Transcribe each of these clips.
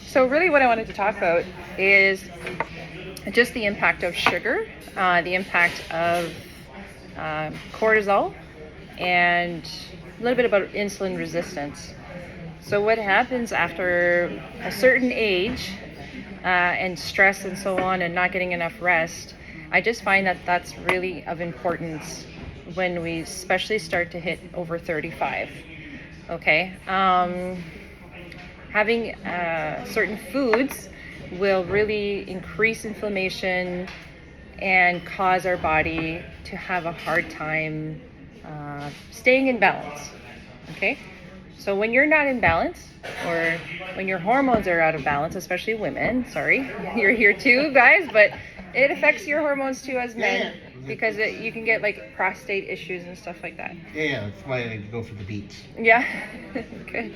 So really what I wanted to talk about is just the impact of sugar, the impact of cortisol, and a little bit about insulin resistance. So what happens after a certain age and stress and so on and not getting enough rest, I just find that that's really of importance when we especially start to hit over 35. Okay. Having certain foods will really increase inflammation and cause our body to have a hard time staying in balance. Okay, so when you're not in balance, or when your hormones are out of balance, especially women, sorry, you're here too, guys, but it affects your hormones too as men, because you can get like prostate issues and stuff like that. Yeah, that's why I go for the beets. Yeah, good.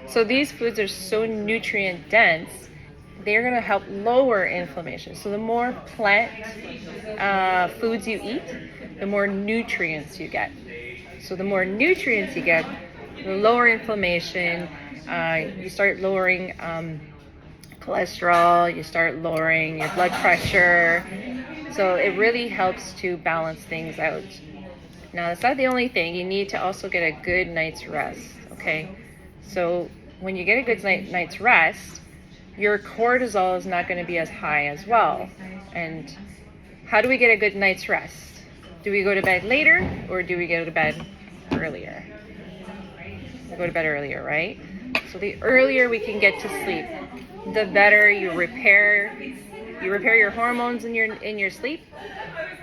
So these foods are so nutrient dense, they're going to help lower inflammation. So the more plant foods you eat, the more nutrients you get. So the more nutrients you get, the lower inflammation, you start lowering cholesterol, you start lowering your blood pressure. So it really helps to balance things out. Now, that's not the only thing. You need to also get a good night's rest, okay? So when you get a good night's rest, your cortisol is not going to be as high as well. And how do we get a good night's rest? Do we go to bed later, or do we go to bed earlier? We go to bed earlier, right? So the earlier we can get to sleep, the better you repair your hormones in your sleep.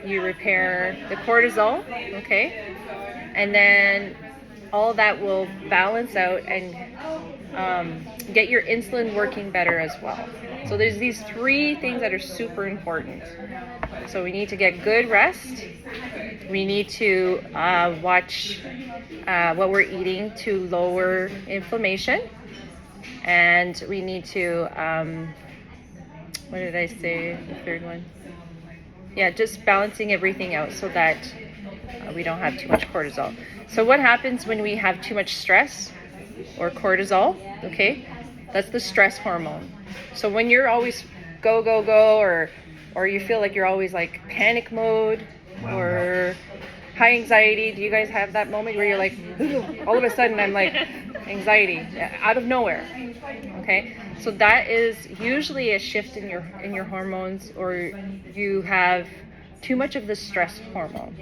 You repair the cortisol, okay? And then all that will balance out and get your insulin working better as well. So there's these three things that are super important. So we need to get good rest. We need to watch what we're eating to lower inflammation. And we need to, what did I say, the third one? Yeah, just balancing everything out so that we don't have too much cortisol. So what happens when we have too much stress or cortisol? Okay, that's the stress hormone. So when you're always go, go, go, or you feel like you're always like panic mode or high anxiety, do you guys have that moment where you're like, all of a sudden I'm like anxiety out of nowhere? Okay, so that is usually a shift in your hormones, or you have too much of the stress hormone.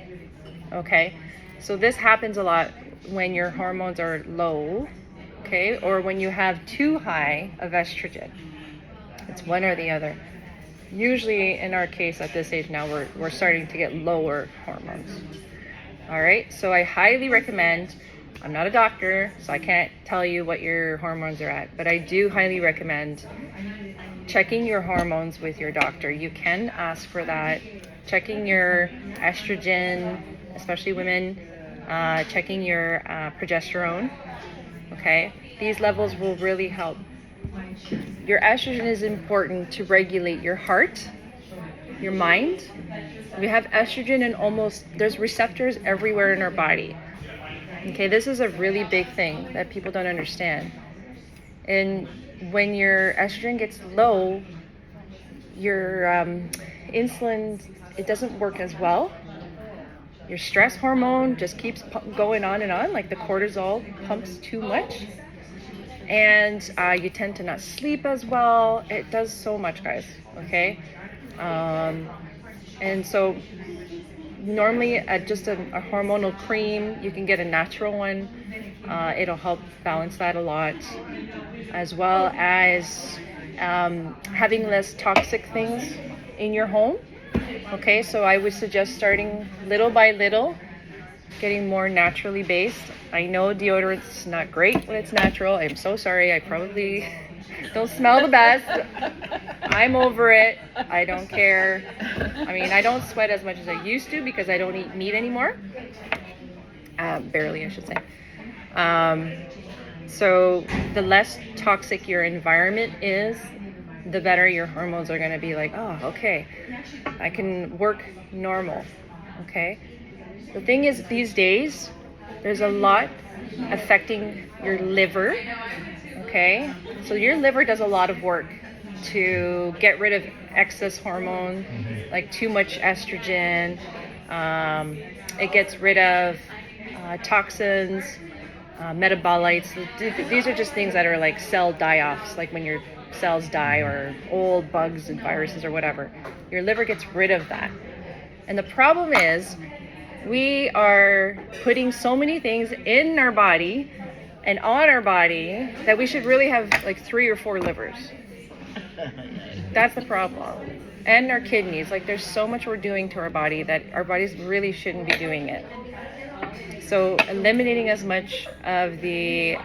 Okay, so this happens a lot when your hormones are low, okay, or when you have too high of estrogen. It's one or the other. Usually in our case at this age now, we're starting to get lower hormones. All right, so I highly recommend, I'm not a doctor, so I can't tell you what your hormones are at, but I do highly recommend checking your hormones with your doctor. You can ask for that, checking your estrogen, especially women, checking your progesterone, okay? These levels will really help. Your estrogen is important to regulate your heart, your mind. We have estrogen in there's receptors everywhere in our body. Okay, this is a really big thing that people don't understand. And when your estrogen gets low, your insulin, it doesn't work as well. Your stress hormone just keeps going on and on, like the cortisol pumps too much. And you tend to not sleep as well. It does so much, guys, okay? And so normally just a hormonal cream, you can get a natural one. It'll help balance that a lot, as well as having less toxic things in your home. Okay, so I would suggest starting little by little, getting more naturally based. I know deodorant's not great when it's natural. I'm so sorry. I probably don't smell the best. I'm over it. I don't care. I mean, I don't sweat as much as I used to because I don't eat meat anymore. Barely, I should say. So the less toxic your environment is, the better your hormones are going to be like, oh, okay, I can work normal, okay? The thing is, these days, there's a lot affecting your liver, okay? Okay, so your liver does a lot of work to get rid of excess hormone, like too much estrogen. It gets rid of toxins, metabolites. These are just things that are like cell die-offs, like when your cells die, or old bugs and viruses or whatever. Your liver gets rid of that. And the problem is we are putting so many things in our body and on our body that we should really have like 3 or 4 livers. That's the problem. And our kidneys. Like, there's so much we're doing to our body that our bodies really shouldn't be doing it. So eliminating as much of the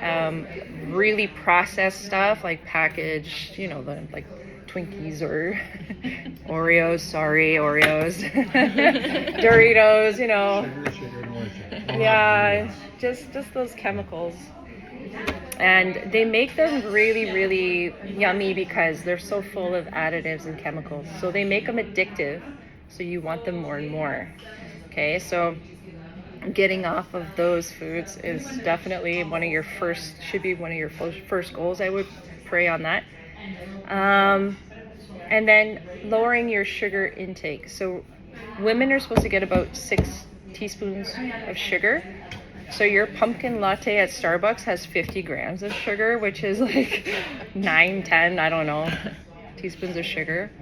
really processed stuff, like packaged, the like Twinkies or Oreos, Doritos, yeah, just those chemicals. And they make them really, really yummy because they're so full of additives and chemicals. So they make them addictive, so you want them more and more. Okay, so getting off of those foods is definitely should be one of your first goals. I would pray on that. And then lowering your sugar intake. So women are supposed to get about 6 teaspoons of sugar. So your pumpkin latte at Starbucks has 50 grams of sugar, which is like 9, 10, I don't know, teaspoons of sugar.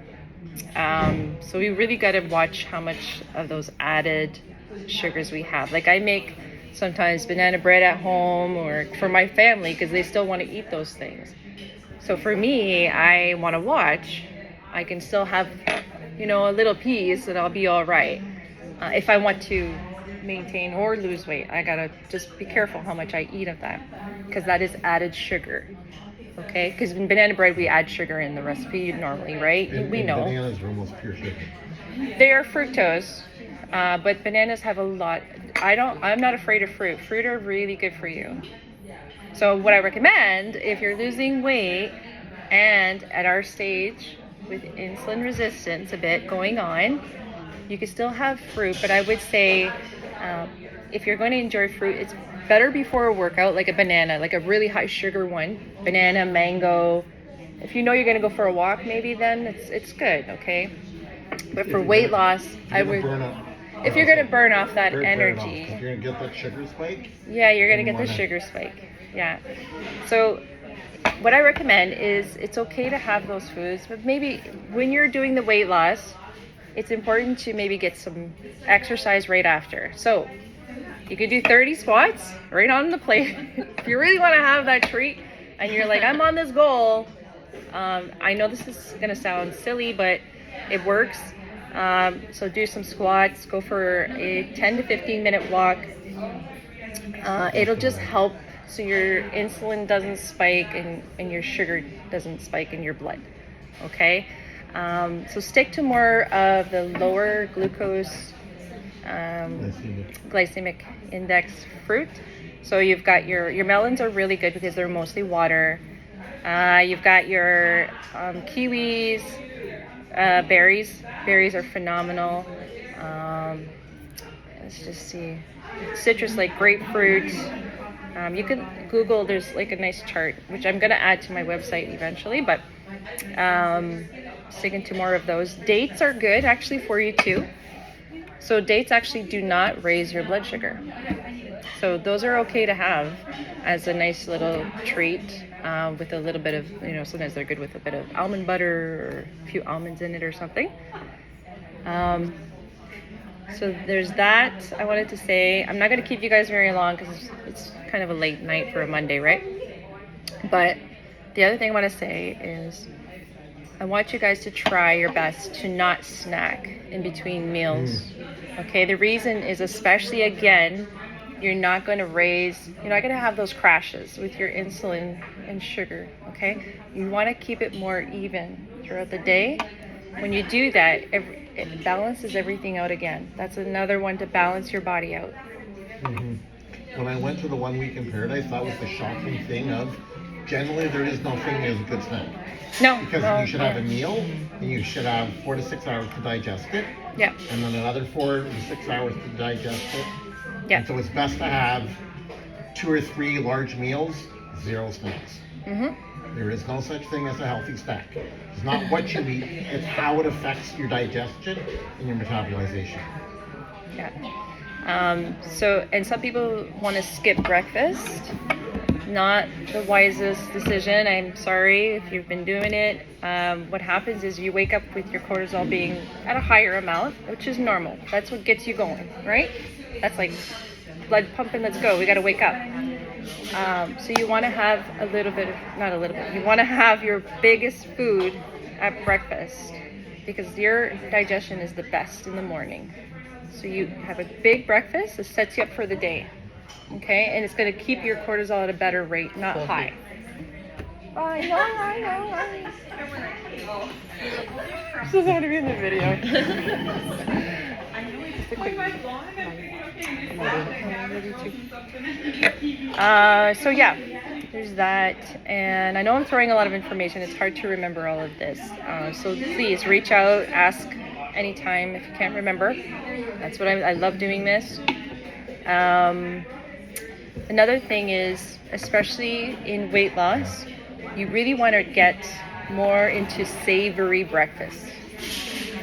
So we really got to watch how much of those added sugars we have. Like, I make sometimes banana bread at home, or for my family, because they still want to eat those things. So for me, I want to watch. I can still have, a little piece, and I'll be all right. If I want to maintain or lose weight, I gotta just be careful how much I eat of that, because that is added sugar. Okay, because in banana bread we add sugar in the recipe normally, right? We know bananas are almost pure sugar. they are fructose, but bananas have a lot. I'm not afraid of fruit. Fruit are really good for you. So what I recommend, if you're losing weight and at our stage with insulin resistance a bit going on, you can still have fruit, but I would say if you're going to enjoy fruit, it's better before a workout, like a banana, like a really high sugar one, banana, mango. If you know you're going to go for a walk, maybe then it's good, okay? But for weight loss, I would, if you're going to burn off that energy. If you're going to get that sugar spike. Yeah, you're going to get the sugar spike. Yeah. So what I recommend is it's okay to have those foods, but maybe when you're doing the weight loss, it's important to maybe get some exercise right after. So you could do 30 squats right on the plate. If you really want to have that treat and you're like, I'm on this goal. I know this is going to sound silly, but it works. So do some squats, go for a 10 to 15 minute walk. It'll just help so your insulin doesn't spike and your sugar doesn't spike in your blood. Okay? So stick to more of the lower glucose glycemic index fruit. So you've got your melons are really good because they're mostly water. You've got your kiwis, berries. Berries are phenomenal. Let's just see. Citrus, like grapefruit. You can Google, there's like a nice chart, which I'm going to add to my website eventually, but sticking to more of those. Dates are good actually for you too. So dates actually do not raise your blood sugar. So those are okay to have as a nice little treat with a little bit of, sometimes they're good with a bit of almond butter or a few almonds in it or something. So there's that I wanted to say. I'm not going to keep you guys very long because it's kind of a late night for a Monday, right? But the other thing I want to say is I want you guys to try your best to not snack in between meals. Okay, the reason is especially, again, you're not going to have those crashes with your insulin and sugar, okay? You want to keep it more even throughout the day. When you do that, it balances everything out again. That's another one to balance your body out. Mm-hmm. When I went to the 1 week in paradise, that was the shocking thing of generally there is no thing as a good snack. No. Because you should have a meal and you should have 4 to 6 hours to digest it. Yeah. And then another 4 to 6 hours to digest it. Yeah. And so it's best to have 2 or 3 large meals, 0 snacks. There is no such thing as a healthy snack. It's not what you eat, it's how it affects your digestion and your metabolization. Yeah. And some people want to skip breakfast. Not the wisest decision. I'm sorry if you've been doing it. What happens is you wake up with your cortisol being at a higher amount, which is normal. That's what gets you going, right? That's like blood pumping, let's go. We got to wake up. So you want to have you want to have your biggest food at breakfast because your digestion is the best in the morning. So you have a big breakfast. It sets you up for the day. Okay, and it's going to keep your cortisol at a better rate, not high. I know. This doesn't have to be in the video. Just a quick. So yeah, there's that, and I know I'm throwing a lot of information. It's hard to remember all of this. So please reach out, ask anytime if you can't remember. That's what I love doing this. Another thing is, especially in weight loss, you really want to get more into savory breakfast.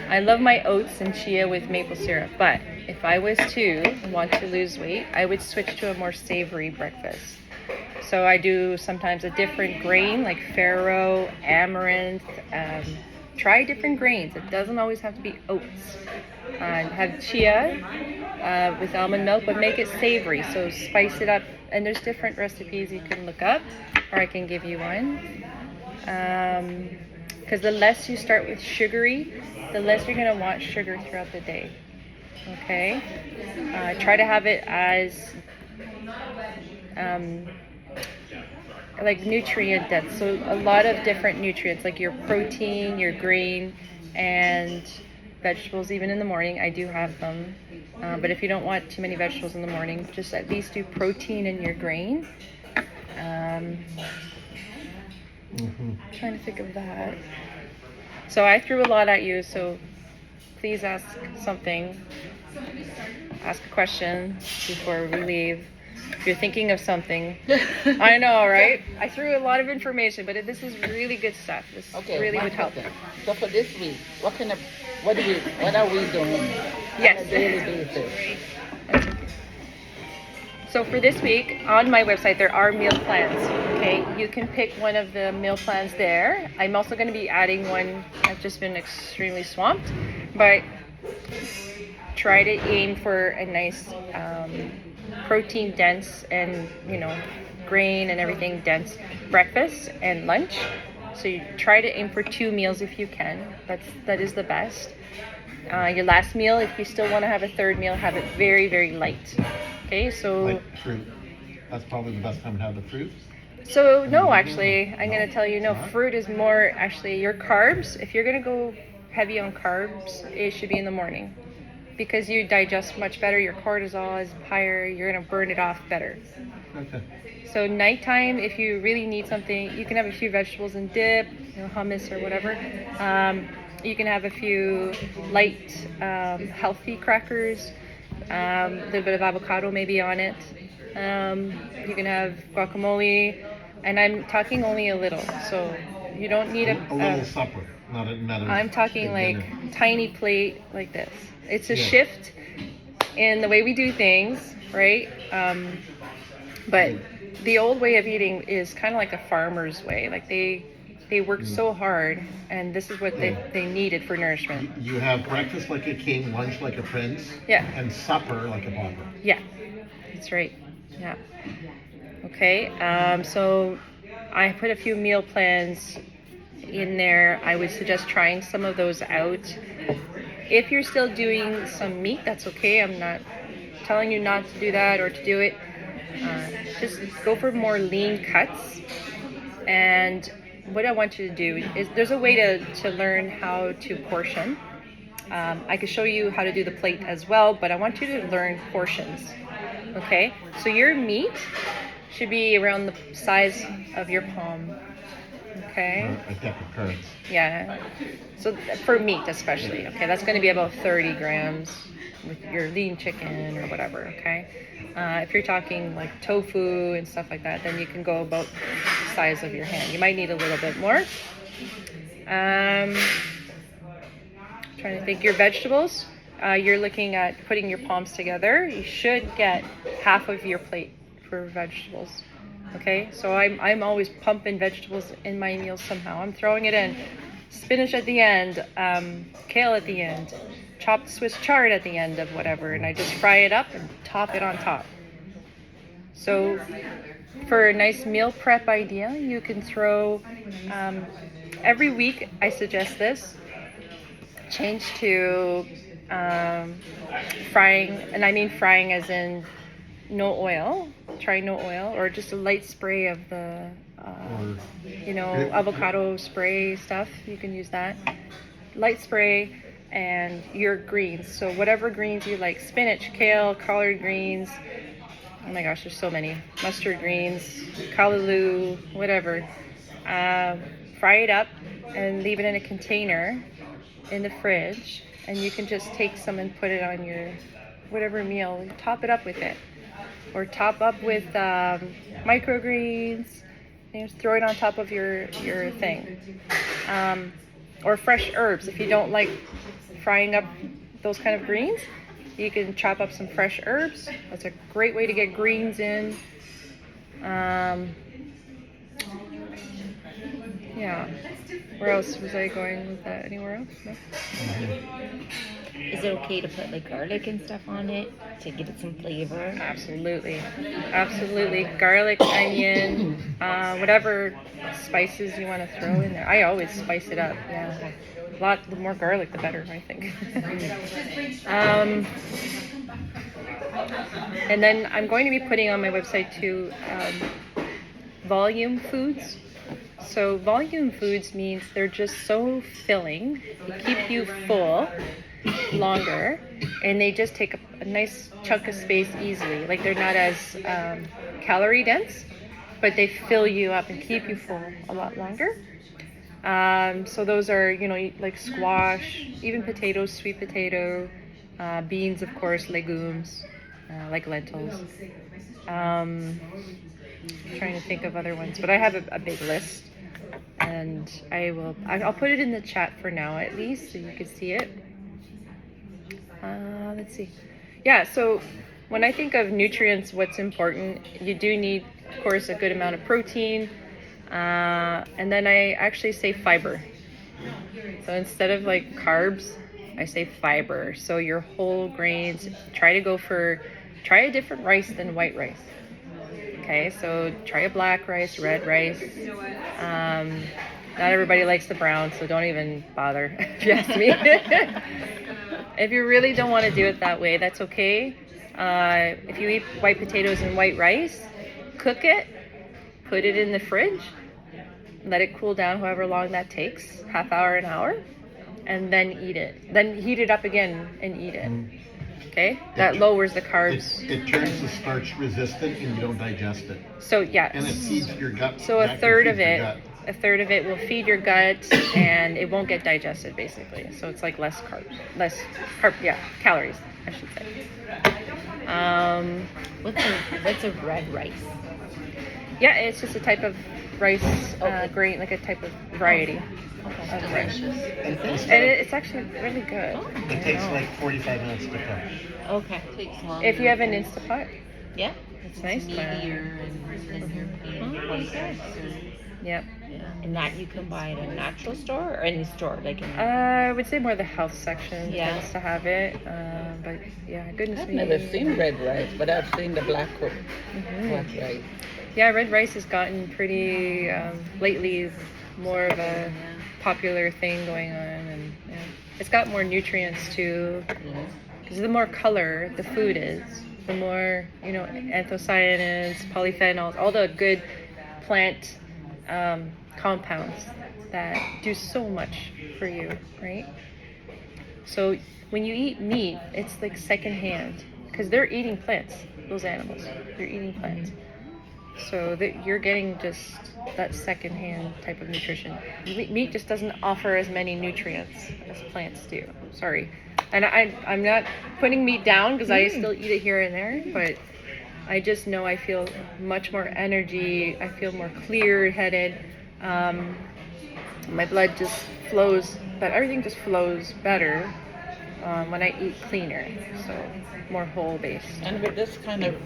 I love my oats and chia with maple syrup, but if I was to want to lose weight, I would switch to a more savory breakfast. So I do sometimes a different grain like farro, amaranth. Try different grains. It doesn't always have to be oats. Have chia with almond milk, but make it savory. So spice it up. And there's different recipes you can look up, or I can give you one. Because the less you start with sugary, the less you're going to want sugar throughout the day. Okay? Try to have it as like nutrient dense. So a lot of different nutrients, like your protein, your grain, and vegetables. Even in the morning, I do have them. But if you don't want too many vegetables in the morning, just at least do protein in your grain. Trying to think of that. So I threw a lot at you, so please ask something. Ask a question before we leave. If you're thinking of something. I know, right? I threw a lot of information, but this is really good stuff. This really would help. So for this week, what are we doing? Yes. On a daily basis? So for this week, on my website, there are meal plans. Okay, you can pick one of the meal plans there. I'm also going to be adding one. I've just been extremely swamped, but try to aim for a nice protein dense and grain and everything dense breakfast and lunch. So you try to aim for 2 meals if you can. That is the best. Your last meal, if you still want to have a third meal, have it very, very light. Okay, so like fruit. That's probably the best time to have the fruit. So no, actually, I'm going to tell you, no, fruit is more actually your carbs. If you're going to go heavy on carbs, it should be in the morning because you digest much better. Your cortisol is higher. You're going to burn it off better. Okay. So nighttime, if you really need something, you can have a few vegetables and dip, hummus or whatever. You can have a few light, healthy crackers, a little bit of avocado maybe on it. You can have guacamole, and I'm talking only a little, so you don't need a little supper, not a I'm talking like dinner. Tiny plate like this. It's a shift in the way we do things, right? But the old way of eating is kind of like a farmer's way. Like they worked so hard, and this is what they needed for nourishment. You have breakfast like a king, lunch like a prince, and supper like a pauper. Yeah, that's right. Yeah. Okay. So I put a few meal plans in there. I would suggest trying some of those out. If you're still doing some meat, that's okay. I'm not telling you not to do that or to do it. Just go for more lean cuts. And what I want you to do is there's a way to learn how to portion. I could show you how to do the plate as well, but I want you to learn portions. Okay? So your meat should be around the size of your palm. okay? A deck of cards. Yeah. So for meat especially, okay, that's going to be about 30 grams with your lean chicken or whatever, okay? If you're talking like tofu and stuff like that, then you can go about the size of your hand. You might need a little bit more. Trying to think, your vegetables, you're looking at putting your palms together. You should get half of your plate for vegetables. Okay, so I'm always pumping vegetables in my meals somehow. I'm throwing it in. Spinach at the end, kale at the end, chopped Swiss chard at the end of whatever, and I just fry it up and top it on top. So for a nice meal prep idea, you can throw, every week I suggest this, change to frying, and I mean frying as in no oil. Try no oil, or just a light spray of the avocado spray stuff. You can use that light spray, and your greens, so whatever greens you like, spinach, kale, collard greens, oh my gosh, there's so many, mustard greens, callaloo, whatever. Fry it up and leave it in a container in the fridge, and you can just take some and put it on your whatever meal. Top it up with it, or top up with microgreens. And just throw it on top of your thing, or fresh herbs. If you don't like frying up those kind of greens, you can chop up some fresh herbs. That's a great way to get greens in. Yeah. Where else was I going with that? Anywhere else? No? Is it okay to put like garlic and stuff on it to give it some flavor? Absolutely. Absolutely. Garlic, onion, whatever spices you want to throw in there. I always spice it up. Yeah. The more garlic, the better, I think. And then I'm going to be putting on my website too, volume foods. So volume foods means they're just so filling, they keep you full longer, and they just take a nice chunk of space easily. Like they're not as calorie dense, but they fill you up and keep you full a lot longer. So those are, like squash, even potatoes, sweet potato, beans, of course, legumes, like lentils. Trying to think of other ones, but I have a big list, and I'll put it in the chat for now at least, so you can see it. Let's see. Yeah, so when I think of nutrients, what's important, you do need, of course, a good amount of protein, and then I actually say fiber. So instead of like carbs, I say fiber. So your whole grains, try a different rice than white rice. Okay, so try a black rice, red rice. Not everybody likes the brown, so don't even bother, if you ask me. If you really don't want to do it that way, that's okay. If you eat white potatoes and white rice, cook it, put it in the fridge, let it cool down however long that takes, half hour, an hour, and then eat it. Then heat it up again and eat it. Okay, that lowers the carbs. It turns the starch resistant, and you don't digest it. So yeah. And it feeds your gut. So a third of it will feed your gut, and it won't get digested basically. So it's like less calories, I should say. What's a red rice? Yeah, it's just a type of rice, grain, like a type of variety. Of rice. And it's actually really good. It takes like 45 minutes to cook. Okay. Takes longer. If you have an Instapot. Yeah. It's nice. Meatier and okay. Yep. Yeah. And that you can buy at a natural store or any store, like in. I would say more the health section tends to have it, but yeah, goodness I've me. never seen red rice, but I've seen the black rice. Yeah, red rice has gotten pretty lately more of a popular thing going on, and it's got more nutrients too. Because the more color the food is, the more anthocyanins, polyphenols, all the good plant compounds that do so much for you, right? So when you eat meat, it's like secondhand, because they're eating plants. Those animals, they're eating plants. So that you're getting just that secondhand type of nutrition. Meat just doesn't offer as many nutrients as plants do. Sorry. And I'm not putting meat down because I still eat it here and there, but I just know I feel much more energy. I feel more clear-headed. My blood just flows, but everything just flows better when I eat cleaner. So more whole-based. And with this kind of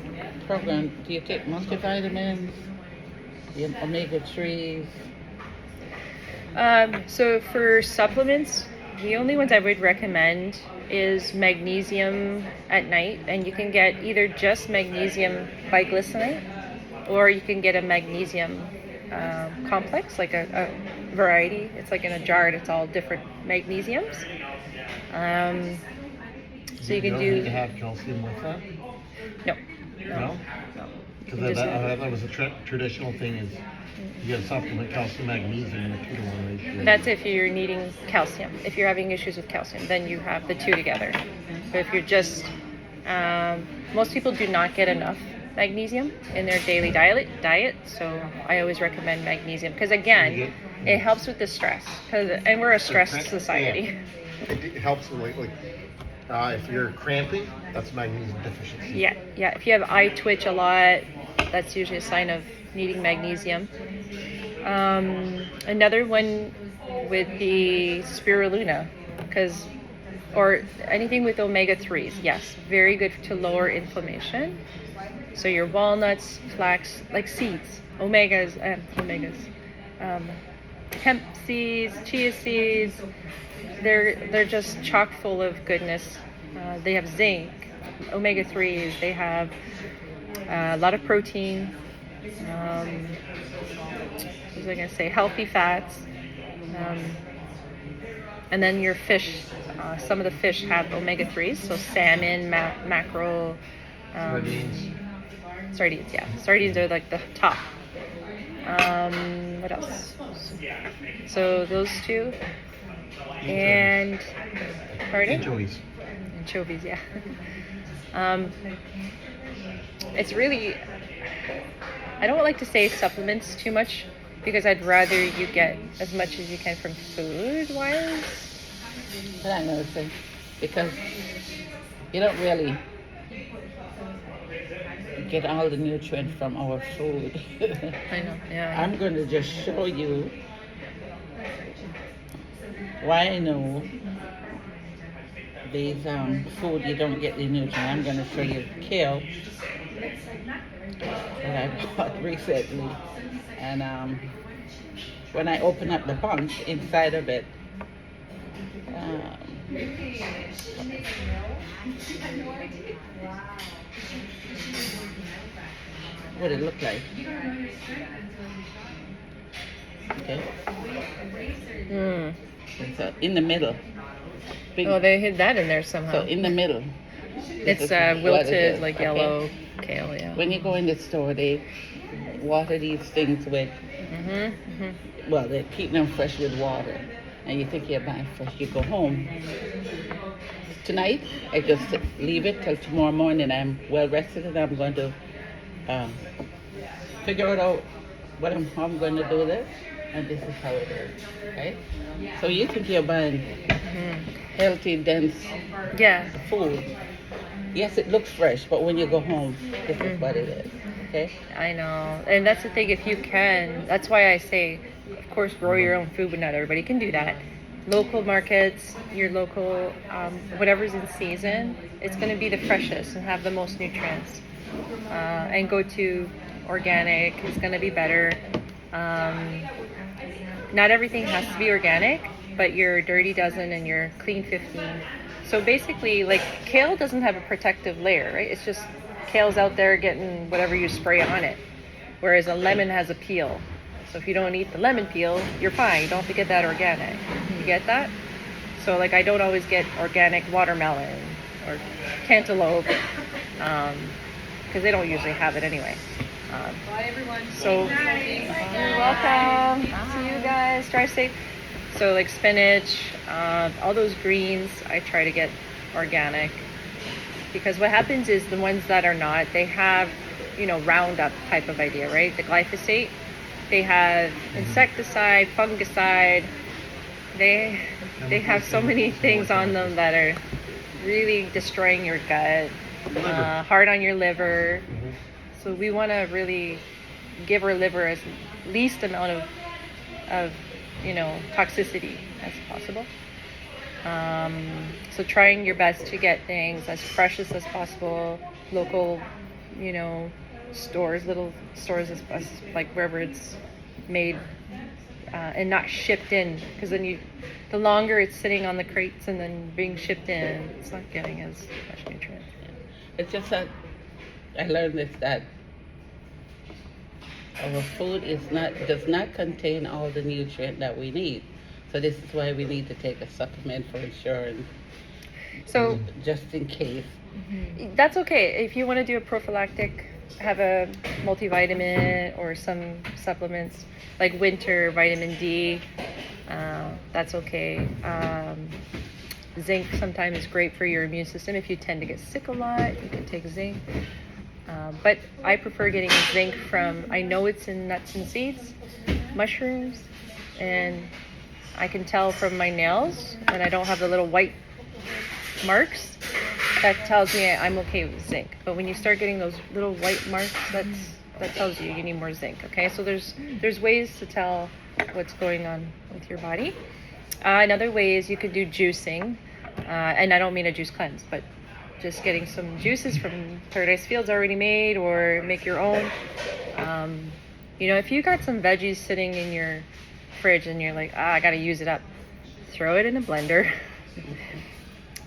program, do you take multivitamins, the omega-3s? So for supplements, the only ones I would recommend is magnesium at night, and you can get either just magnesium biglycinate, or you can get a magnesium complex, like a variety. It's like in a jar, and it's all different magnesiums. So you can don't do. need to have calcium with that? No. No? You can Because just- that was a traditional thing is you get supplement calcium, magnesium in a 2-to-1 ratio. That's if you're needing calcium. If you're having issues with calcium, then you have the two together. But if you're just, most people do not get enough magnesium in their daily diet. So I always recommend magnesium because again, it helps with the stress. And we're a stressed society. Yeah. It helps with if you're cramping, that's magnesium deficiency. Yeah. If you have eye twitch a lot, that's usually a sign of needing magnesium. Another one would be spirulina, or anything with omega-3s. Yes, very good to lower inflammation. So your walnuts, flax, like seeds, omegas, hemp seeds, chia seeds. They're just chock full of goodness. They have zinc, omega-3s. They have a lot of protein. What was I going to say? Healthy fats. And then your fish. Some of the fish have omega-3s, so salmon, mackerel. Sardines, yeah. Sardines are like the top. What else? So those two. And pardon? Anchovies, yeah. It's really, I don't like to say supplements too much because I'd rather you get as much as you can from food wise. But I know, so, because you don't really get all the nutrients from our food. I know, yeah. I'm going to just show you why I know these food you don't get the nutrients. I'm going to show you kale that I bought recently, and when I open up the bunch inside of it, what it look like? Okay. So in the middle. Big, Oh, they hid that in there somehow. so in the middle. It's this is what it wilted, is, like okay? yellow kale, yeah. When you go in the store, they water these things with, well, they keep them fresh with water. And you think you're buying fresh, you go home. Tonight, I just leave it till tomorrow morning. I'm well rested and I'm going to figure it out how I'm going to do this. And this is how it is, okay? So you think you're buying healthy, dense Yeah. food. Yes, it looks fresh, but when you go home, this is what it is, okay? I know. And that's the thing, if you can, that's why I say, of course, grow your own food, but not everybody can do that. Local markets, your local, whatever's in season, it's going to be the freshest and have the most nutrients. And go to organic, it's going to be better. Not everything has to be organic, but your dirty dozen and your clean 15. So basically, like, kale doesn't have a protective layer, right? It's just kale's out there getting whatever you spray on it. Whereas a lemon has a peel. So if you don't eat the lemon peel, you're fine. You don't have to get that organic. You get that? So, like, I don't always get organic watermelon or cantaloupe because they don't usually have it anyway. Bye, everyone. So, you're welcome. See you guys. Drive safe. So, like spinach, all those greens, I try to get organic because what happens is the ones that are not, they have Roundup type of idea, right? The glyphosate. They have insecticide, fungicide. They have so many things on them that are really destroying your gut, hard on your liver. So we want to really give our liver as least amount of toxicity as possible. So trying your best to get things as precious as possible, local, little stores as like wherever it's made, and not shipped in, because then the longer it's sitting on the crates and then being shipped in, it's not getting as much nutrients. It's just that I learned this, that our food does not contain all the nutrient that we need. So this is why we need to take a supplement for insurance. So just in case. That's okay. If you want to do a prophylactic, have a multivitamin or some supplements like winter vitamin D, that's okay. Zinc sometimes is great for your immune system. If you tend to get sick a lot, you can take zinc. But I prefer getting zinc from, I know it's in nuts and seeds, mushrooms, and I can tell from my nails when I don't have the little white marks. That tells me I'm okay with zinc. But when you start getting those little white marks, that tells you need more zinc. Okay, so there's ways to tell what's going on with your body. Another way is you could do juicing, and I don't mean a juice cleanse, but just getting some juices from Paradise Fields already made, or make your own. If you got some veggies sitting in your fridge and you're like, I gotta use it up, throw it in a blender.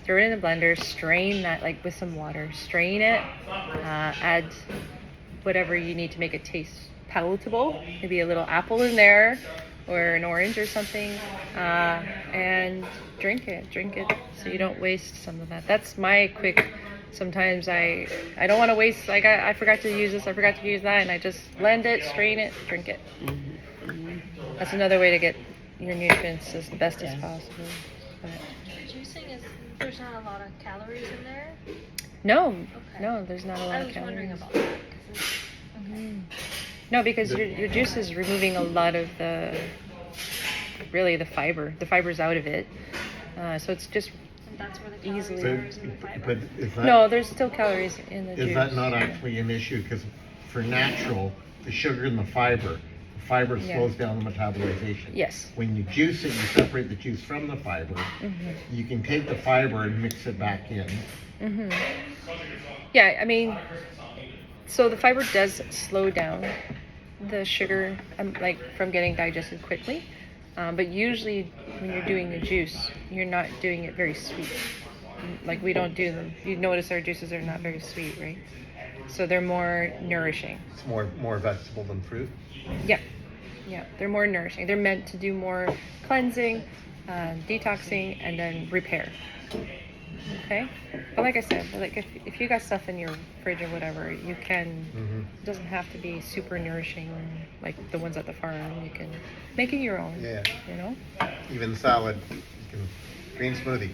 Throw it in a blender, strain that like with some water, strain it, add whatever you need to make it taste palatable, maybe a little apple in there or an orange or something, and drink it so you don't waste some of that. That's my quick. Sometimes I don't want to waste, like I forgot to use this, I forgot to use that, and I just blend it, strain it, drink it. That's another way to get your nutrients as best as possible. But Juicing there's not a lot of calories in there? no, there's not a lot I of was calories. wondering about that. No, because your juice is removing a lot of the fiber. The fiber's out of it, so it's just And that's where the calories Easily. are, is in the fiber. But is that, no. There's still calories in the juice. is that not actually an issue? Because for natural, the sugar and the fiber Yeah. slows down the metabolization. Yes. When you juice it, you separate the juice from the fiber. You can take the fiber and mix it back in. Yeah, I mean, so the fiber does slow down the sugar, like from getting digested quickly. But usually when you're doing the juice, you're not doing it very sweet. Like we don't do them. You notice our juices are not very sweet, right? So they're more nourishing. It's more vegetable than fruit. Yeah, they're more nourishing. They're meant to do more cleansing, detoxing, and then repair. Okay? But like I said, like if you got stuff in your fridge or whatever, you can, it doesn't have to be super nourishing like the ones at the farm. You can make it your own. Yeah. Even salad, you can green smoothie.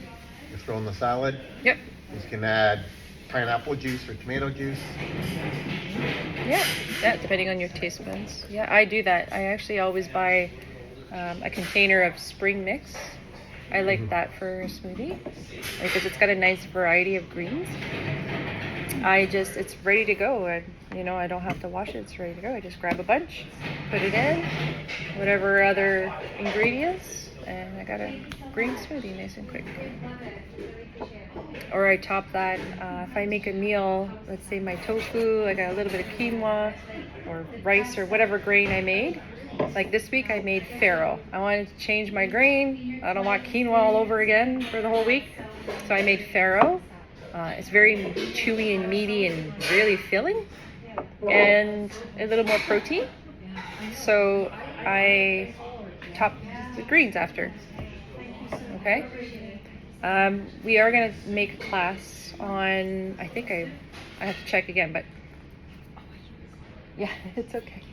You throw in the salad. Yep. You can add pineapple juice or tomato juice. Yeah, depending on your taste buds. Yeah, I do that. I actually always buy a container of spring mix. I like that for a smoothie because it's got a nice variety of greens. It's ready to go, and I don't have to wash it. It's ready to go. I just grab a bunch, put it in, whatever other ingredients, and I got a green smoothie, nice and quick. Or I top that, if I make a meal, let's say my tofu, I got a little bit of quinoa or rice or whatever grain I made. Like this week I made farro. I wanted to change my grain. I don't want quinoa all over again for the whole week. So I made farro. It's very chewy and meaty and really filling, and a little more protein. So I top the greens after. Okay. We are gonna make a class on. I think I have to check again, but yeah, it's okay.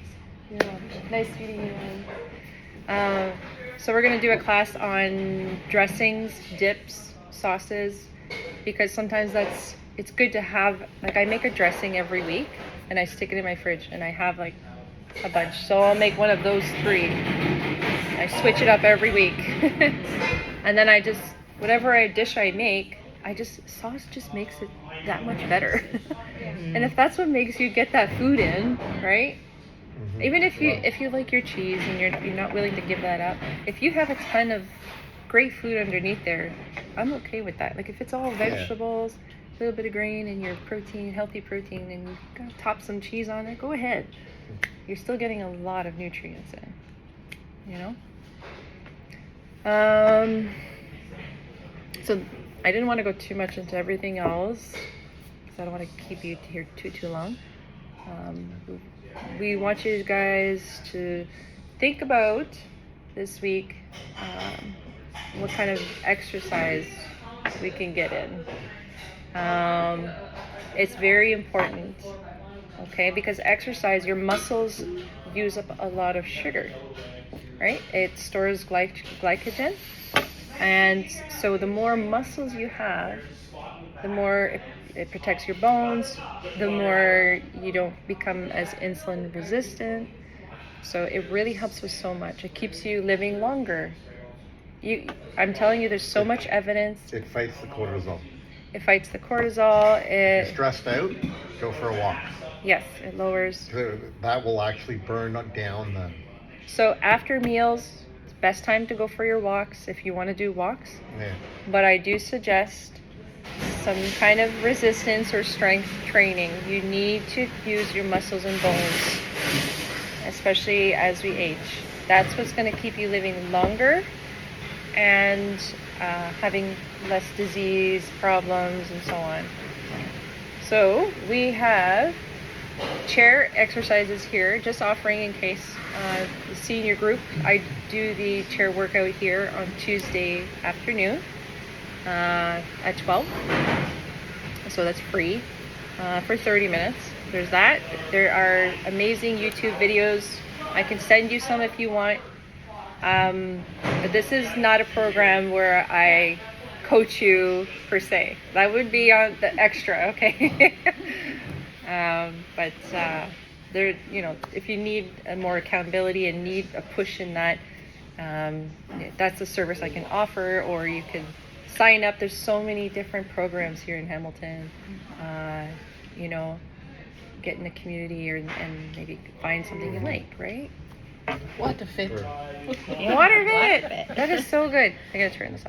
You're welcome. Nice meeting you. So we're gonna do a class on dressings, dips, sauces, because sometimes it's good to have. Like I make a dressing every week, and I stick it in my fridge, and I have like a bunch. So I'll make one of those 3. I switch it up every week. And then I just, whatever dish I make, sauce just makes it that much better. And if that's what makes you get that food in, right? Even if you like your cheese and you're not willing to give that up, if you have a ton of great food underneath there, I'm okay with that. Like if it's all vegetables, a little bit of grain and your protein, healthy protein, and you gotta top some cheese on it, go ahead. You're still getting a lot of nutrients in, you know? So I didn't want to go too much into everything else because I don't want to keep you here too long. We want you guys to think about this week what kind of exercise we can get in. It's very important, okay? Because exercise, your muscles use up a lot of sugar, right? It stores glycogen. And so the more muscles you have, the more it protects your bones, the more you don't become as insulin resistant. So it really helps with so much. It keeps you living longer. I'm telling you, there's so much evidence. It fights the cortisol. It fights the cortisol. If you're stressed out, go for a walk. Yes, it lowers. That will actually burn down the... So after meals, it's best time to go for your walks if you want to do walks. Yeah. But I do suggest some kind of resistance or strength training. You need to use your muscles and bones, especially as we age. That's what's going to keep you living longer and having less disease problems and so on. So we have chair exercises here, just offering in case the senior group. I do the chair workout here on Tuesday afternoon at 12. So that's free for 30 minutes. There's that. There are amazing YouTube videos. I can send you some if you want. But this is not a program where I coach you per se. That would be on the extra, okay? But there, if you need more accountability and need a push in that, that's a service I can offer, or you can sign up. There's so many different programs here in Hamilton. Get in the community and maybe find something you like, right? Water fit. Water fit. That is so good. I gotta turn this off.